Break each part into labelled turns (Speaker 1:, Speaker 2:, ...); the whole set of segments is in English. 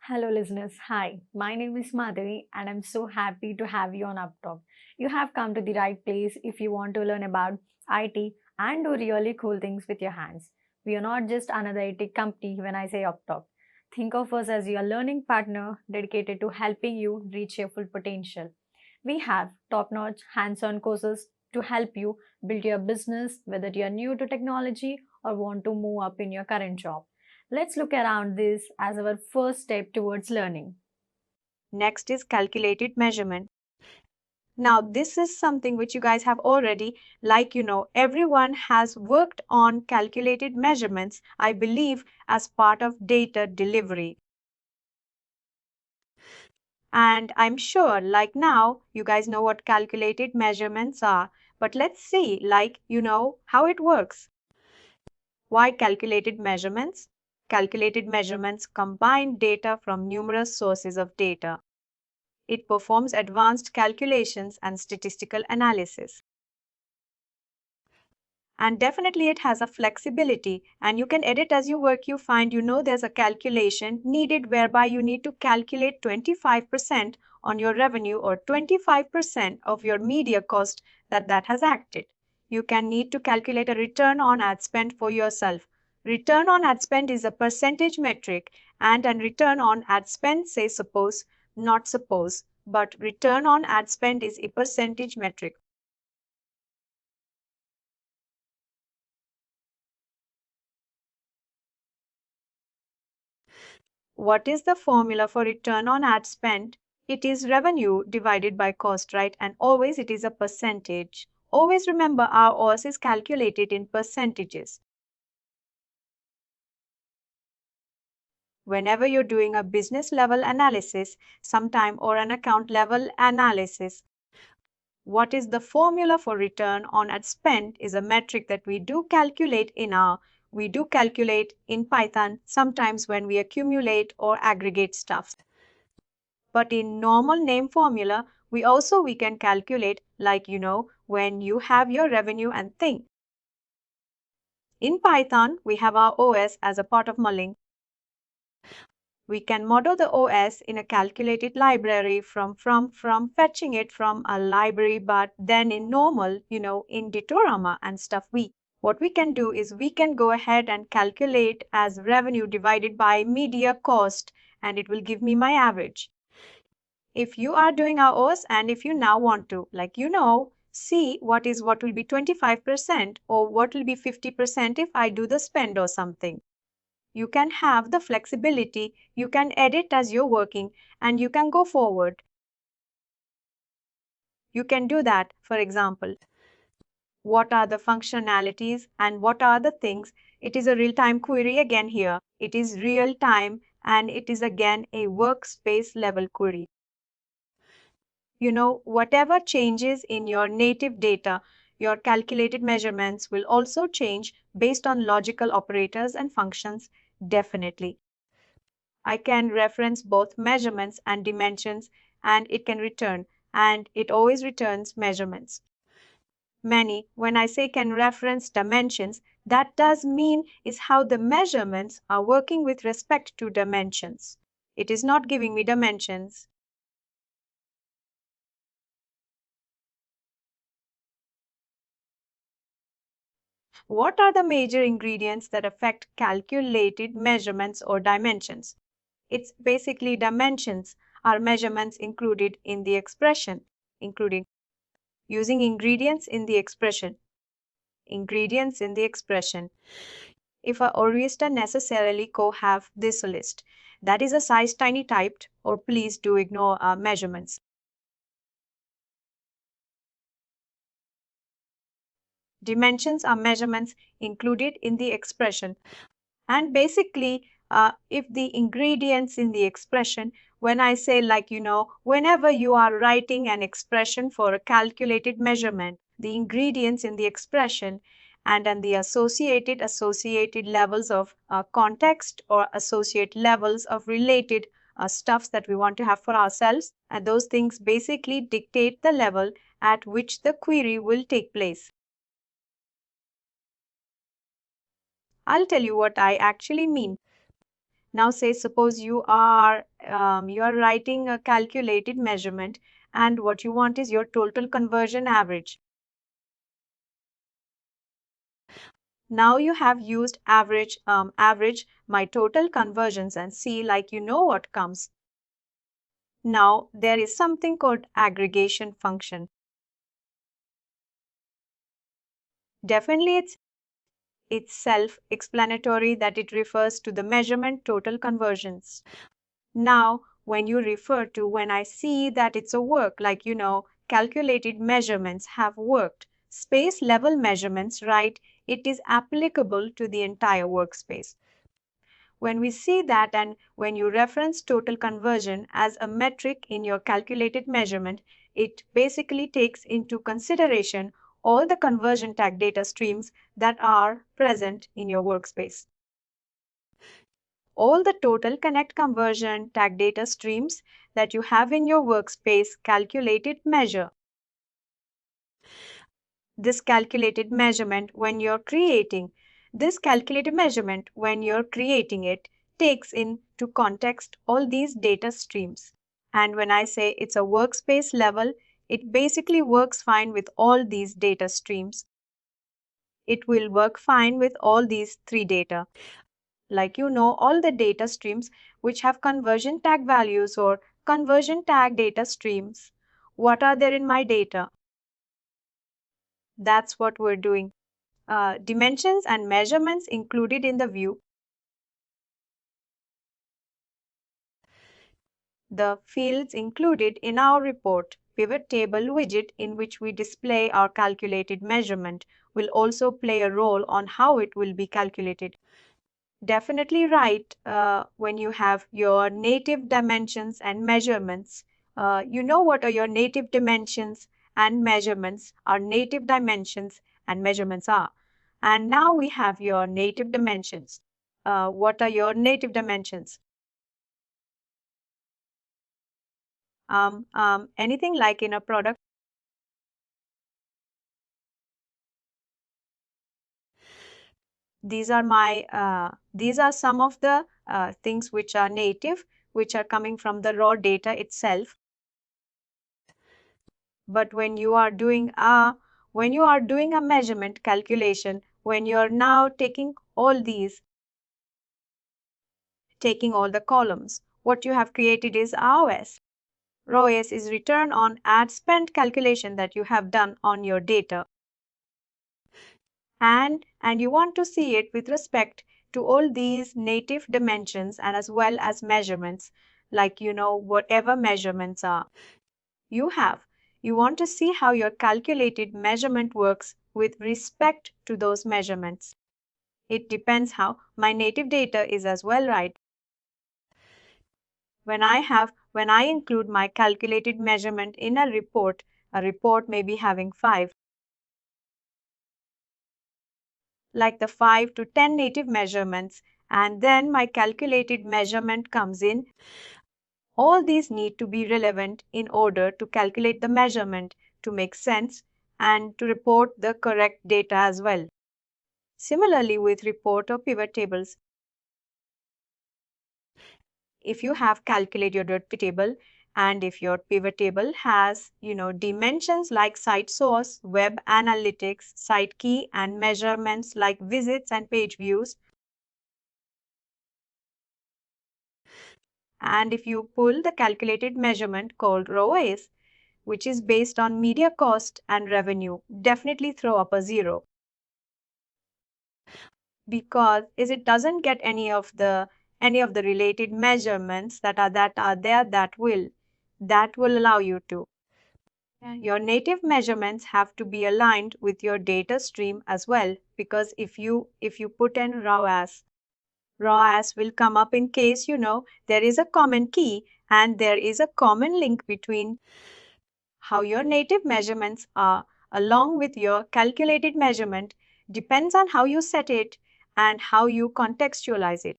Speaker 1: Hello, listeners. Hi, my name is Madhavi, and I'm so happy to have you on UppTalk. You have come to the right place if you want to learn about IT and do really cool things with your hands. We are not just another IT company when I say UppTalk. Think of us as your learning partner dedicated to helping you reach your full potential. We have top notch hands on courses to help you build your business, whether you're new to technology or want to move up in your current job. Let's look around this as our first step towards learning.
Speaker 2: Next is calculated measurement. Now, this is something which you guys have already, everyone has worked on calculated measurements, I believe, as part of data delivery. And I'm sure, like now, you guys know what calculated measurements are. But let's see, how it works. Why calculated measurements? Calculated measurements combine data from numerous sources of data. It performs advanced calculations and statistical analysis. And definitely it has a flexibility and you can edit as you work. You find there's a calculation needed whereby you need to calculate 25% on your revenue or 25% of your media cost that has acted. You can need to calculate a return on ad spend for yourself. Return on ad spend is a percentage metric, and a return on ad spend, say suppose, not suppose, but return on ad spend is a percentage metric. What is the formula for return on ad spend? It is revenue divided by cost, right? And always it is a percentage. Always remember our OS is calculated in percentages. Whenever you're doing a business level analysis, sometime or an account level analysis, what is the formula for return on ad spend is a metric that we do calculate in Python sometimes when we accumulate or aggregate stuff. But in normal name formula, we can calculate when you have your revenue and thing. In Python, we have our OS as a part of mulling. We can model the OS in a calculated library from fetching it from a library, but then in normal, in Datorama and stuff, what we can do is we can go ahead and calculate as revenue divided by media cost, and it will give me my average. If you are doing our OS and if you now want to, see what will be 25% or what will be 50% if I do the spend or something. You can have the flexibility, you can edit as you're working, and you can go forward. You can do that, for example. What are the functionalities and what are the things? It is a real-time query again here. It is real-time and it is again a workspace level query. Whatever changes in your native data, your calculated measurements will also change based on logical operators and functions, definitely. I can reference both measurements and dimensions, and it can return, and it always returns measurements. When I say can reference dimensions, that does mean is how the measurements are working with respect to dimensions. It is not giving me dimensions. What are the major ingredients that affect calculated measurements or dimensions? It's basically dimensions are measurements included in the expression, including using ingredients in the expression. Ingredients in the expression. If a oyster necessarily have this list, that is a size tiny typed, or please do ignore measurements. Dimensions are measurements included in the expression. And basically, if the ingredients in the expression, when I say whenever you are writing an expression for a calculated measurement, the ingredients in the expression and then the associated levels of context or associate levels of related stuffs that we want to have for ourselves, and those things basically dictate the level at which the query will take place. I'll tell you what I actually mean. Now say suppose you are writing a calculated measurement and what you want is your total conversion average. Now you have used average my total conversions and see like you know what comes. Now there is something called aggregation function. Definitely it's self-explanatory that it refers to the measurement total conversions. Now, when I see that it's a work, like calculated measurements have worked, space level measurements, right? It is applicable to the entire workspace. When we see that and when you reference total conversion as a metric in your calculated measurement, it basically takes into consideration all the conversion tag data streams that are present in your workspace. All the total connect conversion tag data streams that you have in your workspace calculated measure. This calculated measurement when you're creating it takes into context all these data streams. And when I say it's a workspace level, it basically works fine with all these data streams. It will work fine with all these three data. Like all the data streams which have conversion tag values or conversion tag data streams. What are there in my data? That's what we're doing. Dimensions and measurements included in the view. The fields included in our report pivot table widget in which we display our calculated measurement will also play a role on how it will be calculated. Definitely right. When you have your native dimensions and measurements, you know what are your native dimensions and measurements, our native dimensions and measurements are. And now we have your native dimensions. What are your native dimensions? Anything like in a product. These are some of the things which are native, which are coming from the raw data itself. But when you are doing a measurement calculation, when you are now taking all the columns, what you have created is ROS. ROS is return on ad spend calculation that you have done on your data. And you want to see it with respect to all these native dimensions and as well as measurements, like whatever measurements are you have. You want to see how your calculated measurement works with respect to those measurements. It depends how my native data is as well, right? When I include my calculated measurement in a report may be having 5, like the 5 to 10 native measurements, and then my calculated measurement comes in. All these need to be relevant in order to calculate the measurement to make sense and to report the correct data as well. Similarly with report or pivot tables, if you have calculated your pivot table and if your pivot table has dimensions like site source, web analytics, site key and measurements like visits and page views, and if you pull the calculated measurement called ROAS, which is based on media cost and revenue, definitely throw up a 0. Because it doesn't get any of the related measurements that are there that will allow you to. Your native measurements have to be aligned with your data stream as well, because if you put in raw as will come up in case there is a common key and there is a common link between how your native measurements are along with your calculated measurement depends on how you set it and how you contextualize it.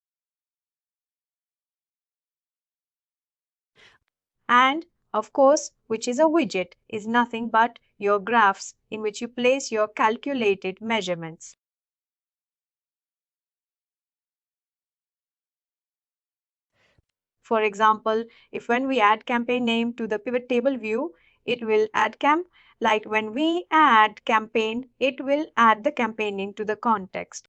Speaker 2: And of course, which is a widget, is nothing but your graphs in which you place your calculated measurements. For example, if when we add campaign name to the pivot table view, it will add like when we add campaign, it will add the campaign name to the context.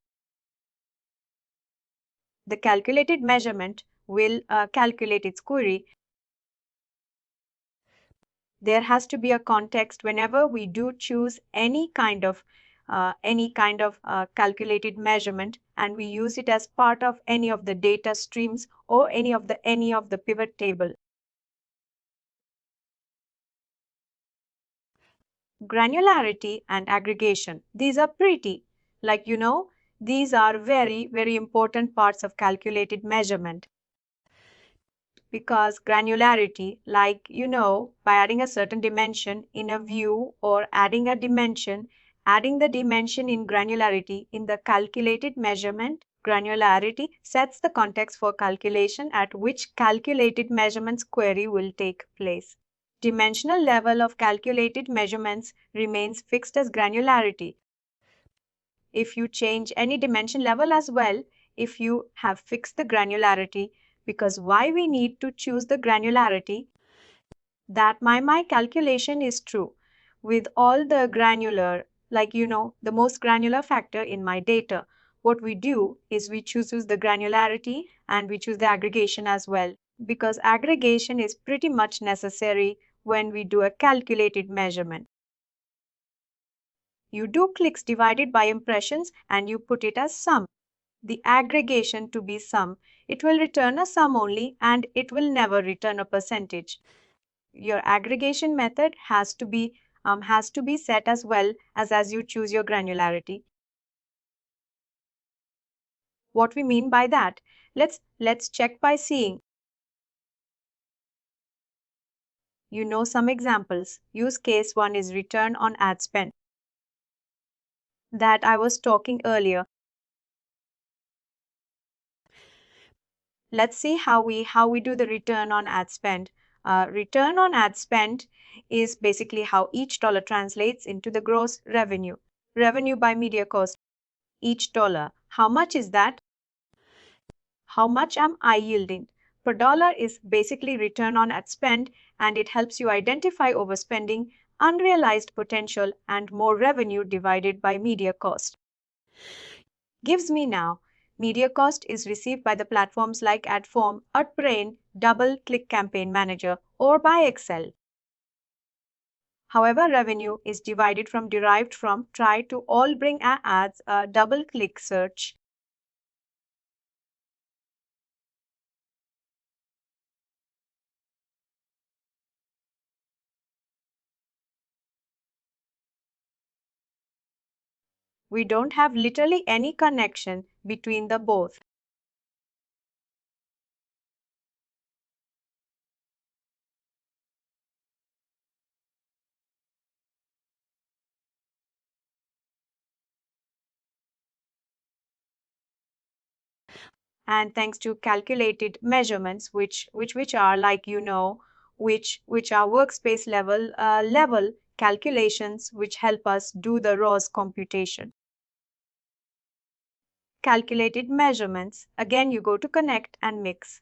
Speaker 2: The calculated measurement will calculate its query. There has to be a context whenever we do choose any kind of calculated measurement, and we use it as part of any of the data streams or any of the pivot table. Granularity and aggregation. These are these are very, very important parts of calculated measurement. Because granularity, by adding a certain dimension in a view or adding the dimension in granularity in the calculated measurement, granularity sets the context for calculation at which calculated measurements query will take place. Dimensional level of calculated measurements remains fixed as granularity. If you change any dimension level as well, if you have fixed the granularity, because why we need to choose the granularity, that my calculation is true with all the granular, the most granular factor in my data. What we do is we choose the granularity and we choose the aggregation as well, because aggregation is pretty much necessary when we do a calculated measurement. You do clicks divided by impressions and you put it as sum. The aggregation to be sum. It will return a sum only and it will never return a percentage. Your aggregation method has to be set as well as you choose your granularity. What we mean by that? Let's check by seeing. Some examples. Use case 1 is return on ad spend that I was talking earlier. Let's see how we do the return on ad spend. Return on ad spend is basically how each dollar translates into the gross revenue. Revenue by media cost. Each dollar. How much is that? How much am I yielding? Per dollar is basically return on ad spend, and it helps you identify overspending, unrealized potential, and more revenue divided by media cost. Gives me now. Media cost is received by the platforms like AdForm, Outbrain, Double-Click Campaign Manager, or by Excel. However, revenue is derived from try to all bring our ads a double-click search. We don't have literally any connection between the both. And thanks to calculated measurements, which are which are workspace level calculations, which help us do the ROS computation. Calculated measurements. Again, you go to connect and mix.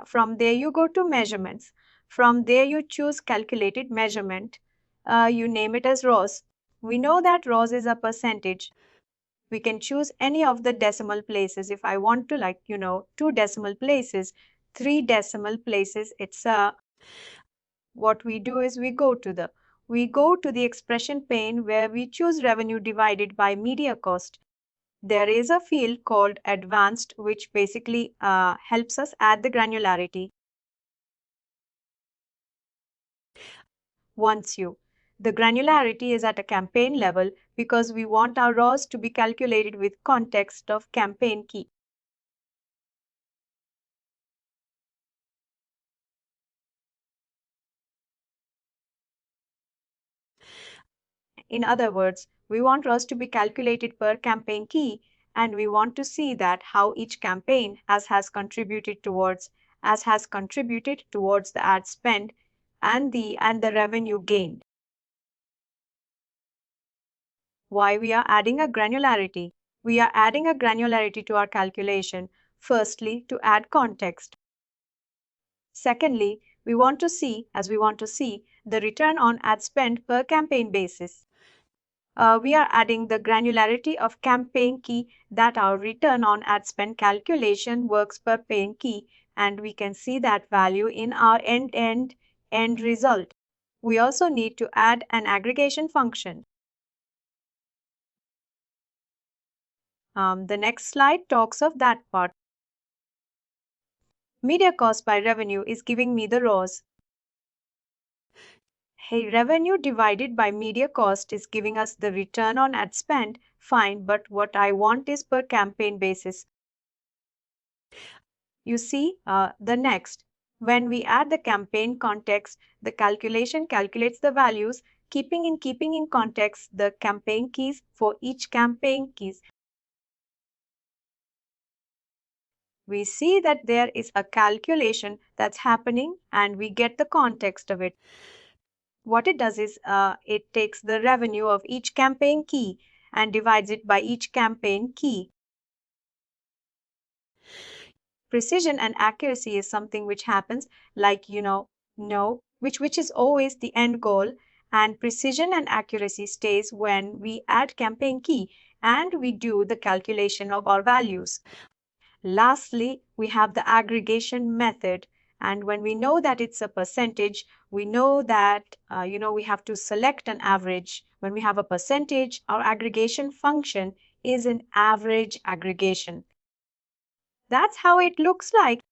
Speaker 2: From there, you go to measurements. From there, you choose calculated measurement. You name it as ROS. We know that ROS is a percentage. We can choose any of the decimal places. If I want to 2 decimal places, 3 decimal places, what we do is we go to the expression pane where we choose revenue divided by media cost. There is a field called advanced, which basically helps us add the granularity. The granularity is at a campaign level because we want our ROS to be calculated with context of campaign key. In other words, we want ROS to be calculated per campaign key, and we want to see that how each campaign has contributed towards the ad spend and the revenue gained. Why we are adding a granularity? We are adding a granularity to our calculation. Firstly, to add context. Secondly, we want to see the return on ad spend per campaign basis. We are adding the granularity of campaign key that our return on ad spend calculation works per paying key, and we can see that value in our end result. We also need to add an aggregation function. The next slide talks of that part. Media cost by revenue is giving me the ROAS. Hey, revenue divided by media cost is giving us the return on ad spend, fine, but what I want is per campaign basis. You see, the next, when we add the campaign context, the calculation calculates the values, keeping in context the campaign keys for each campaign keys. We see that there is a calculation that's happening and we get the context of it. What it does is it takes the revenue of each campaign key and divides it by each campaign key. Precision and accuracy is something which happens like, which is always the end goal. And precision and accuracy stays when we add campaign key and we do the calculation of our values. Lastly, we have the aggregation method. And when we know that it's a percentage, we know that, we have to select an average. When we have a percentage, our aggregation function is an average aggregation. That's how it looks like.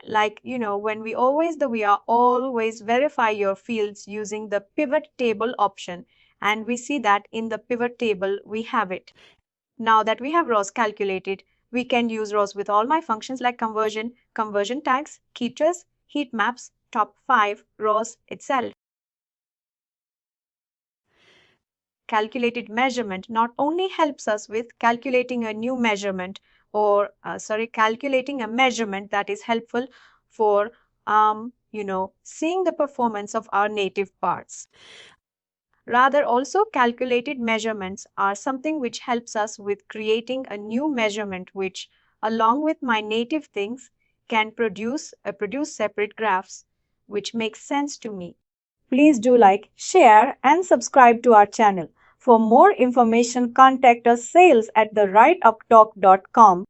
Speaker 2: Like, when we are always verify your fields using the pivot table option. And we see that in the pivot table, we have it. Now that we have ROAS calculated, we can use ROAS with all my functions like conversion, conversion tags, keytrace, heat maps, top 5, ROAS itself. Calculated measurement not only helps us with calculating a new measurement calculating a measurement that is helpful for, seeing the performance of our native parts. Rather, also calculated measurements are something which helps us with creating a new measurement which, along with my native things, can produce separate graphs, which makes sense to me. Please do like, share, and subscribe to our channel. For more information, contact us sales@therightuptalk.com.